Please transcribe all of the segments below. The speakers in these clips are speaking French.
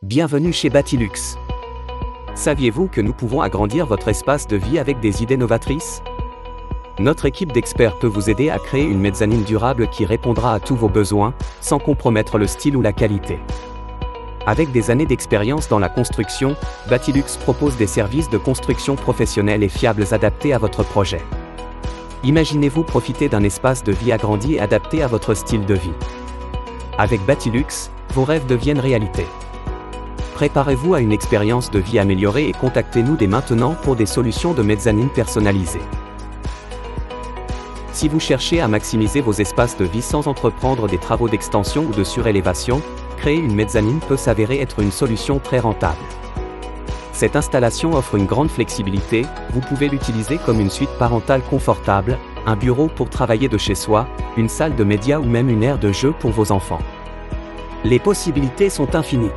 Bienvenue chez Batilux. Saviez-vous que nous pouvons agrandir votre espace de vie avec des idées novatrices? Notre équipe d'experts peut vous aider à créer une mezzanine durable qui répondra à tous vos besoins, sans compromettre le style ou la qualité. Avec des années d'expérience dans la construction, Batilux propose des services de construction professionnels et fiables adaptés à votre projet. Imaginez-vous profiter d'un espace de vie agrandi et adapté à votre style de vie. Avec Batilux, vos rêves deviennent réalité. Préparez-vous à une expérience de vie améliorée et contactez-nous dès maintenant pour des solutions de mezzanine personnalisées. Si vous cherchez à maximiser vos espaces de vie sans entreprendre des travaux d'extension ou de surélévation, créer une mezzanine peut s'avérer être une solution très rentable. Cette installation offre une grande flexibilité, vous pouvez l'utiliser comme une suite parentale confortable, un bureau pour travailler de chez soi, une salle de médias ou même une aire de jeu pour vos enfants. Les possibilités sont infinies.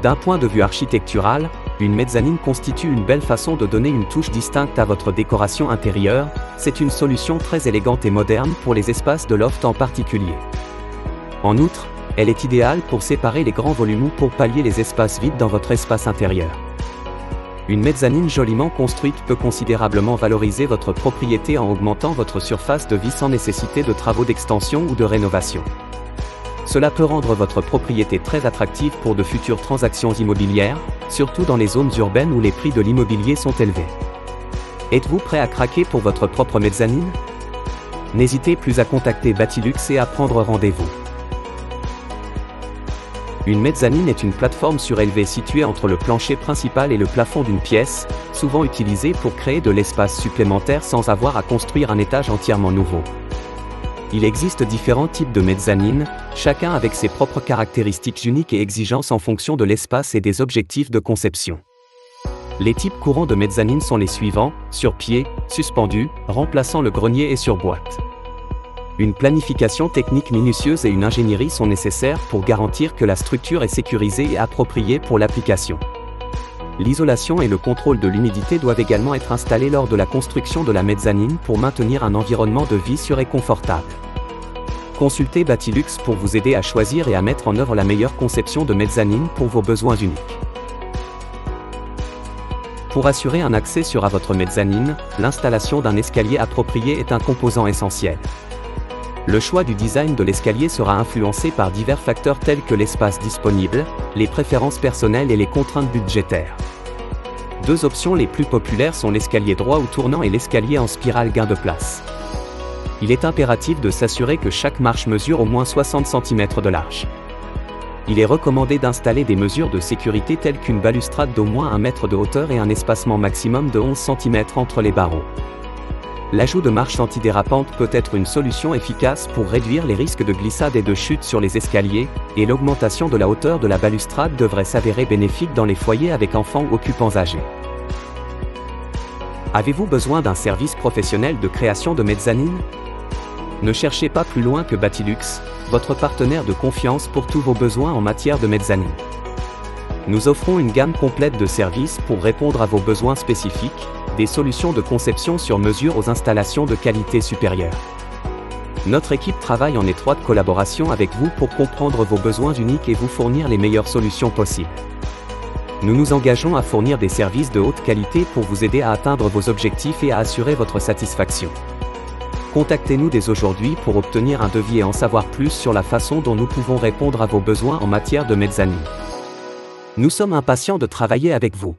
D'un point de vue architectural, une mezzanine constitue une belle façon de donner une touche distincte à votre décoration intérieure, c'est une solution très élégante et moderne pour les espaces de loft en particulier. En outre, elle est idéale pour séparer les grands volumes ou pour pallier les espaces vides dans votre espace intérieur. Une mezzanine joliment construite peut considérablement valoriser votre propriété en augmentant votre surface de vie sans nécessiter de travaux d'extension ou de rénovation. Cela peut rendre votre propriété très attractive pour de futures transactions immobilières, surtout dans les zones urbaines où les prix de l'immobilier sont élevés. Êtes-vous prêt à craquer pour votre propre mezzanine? N'hésitez plus à contacter Batilux et à prendre rendez-vous. Une mezzanine est une plateforme surélevée située entre le plancher principal et le plafond d'une pièce, souvent utilisée pour créer de l'espace supplémentaire sans avoir à construire un étage entièrement nouveau. Il existe différents types de mezzanines, chacun avec ses propres caractéristiques uniques et exigences en fonction de l'espace et des objectifs de conception. Les types courants de mezzanines sont les suivants: sur pied, suspendu, remplaçant le grenier et sur boîte. Une planification technique minutieuse et une ingénierie sont nécessaires pour garantir que la structure est sécurisée et appropriée pour l'application. L'isolation et le contrôle de l'humidité doivent également être installés lors de la construction de la mezzanine pour maintenir un environnement de vie sûr et confortable. Consultez Batilux pour vous aider à choisir et à mettre en œuvre la meilleure conception de mezzanine pour vos besoins uniques. Pour assurer un accès sûr à votre mezzanine, l'installation d'un escalier approprié est un composant essentiel. Le choix du design de l'escalier sera influencé par divers facteurs tels que l'espace disponible, les préférences personnelles et les contraintes budgétaires. Deux options les plus populaires sont l'escalier droit ou tournant et l'escalier en spirale gain de place. Il est impératif de s'assurer que chaque marche mesure au moins 60 cm de large. Il est recommandé d'installer des mesures de sécurité telles qu'une balustrade d'au moins 1 mètre de hauteur et un espacement maximum de 11 cm entre les barreaux. L'ajout de marches antidérapantes peut être une solution efficace pour réduire les risques de glissade et de chute sur les escaliers, et l'augmentation de la hauteur de la balustrade devrait s'avérer bénéfique dans les foyers avec enfants ou occupants âgés. Avez-vous besoin d'un service professionnel de création de mezzanine? Ne cherchez pas plus loin que Batilux, votre partenaire de confiance pour tous vos besoins en matière de mezzanine. Nous offrons une gamme complète de services pour répondre à vos besoins spécifiques, des solutions de conception sur mesure aux installations de qualité supérieure. Notre équipe travaille en étroite collaboration avec vous pour comprendre vos besoins uniques et vous fournir les meilleures solutions possibles. Nous nous engageons à fournir des services de haute qualité pour vous aider à atteindre vos objectifs et à assurer votre satisfaction. Contactez-nous dès aujourd'hui pour obtenir un devis et en savoir plus sur la façon dont nous pouvons répondre à vos besoins en matière de mezzanine. Nous sommes impatients de travailler avec vous.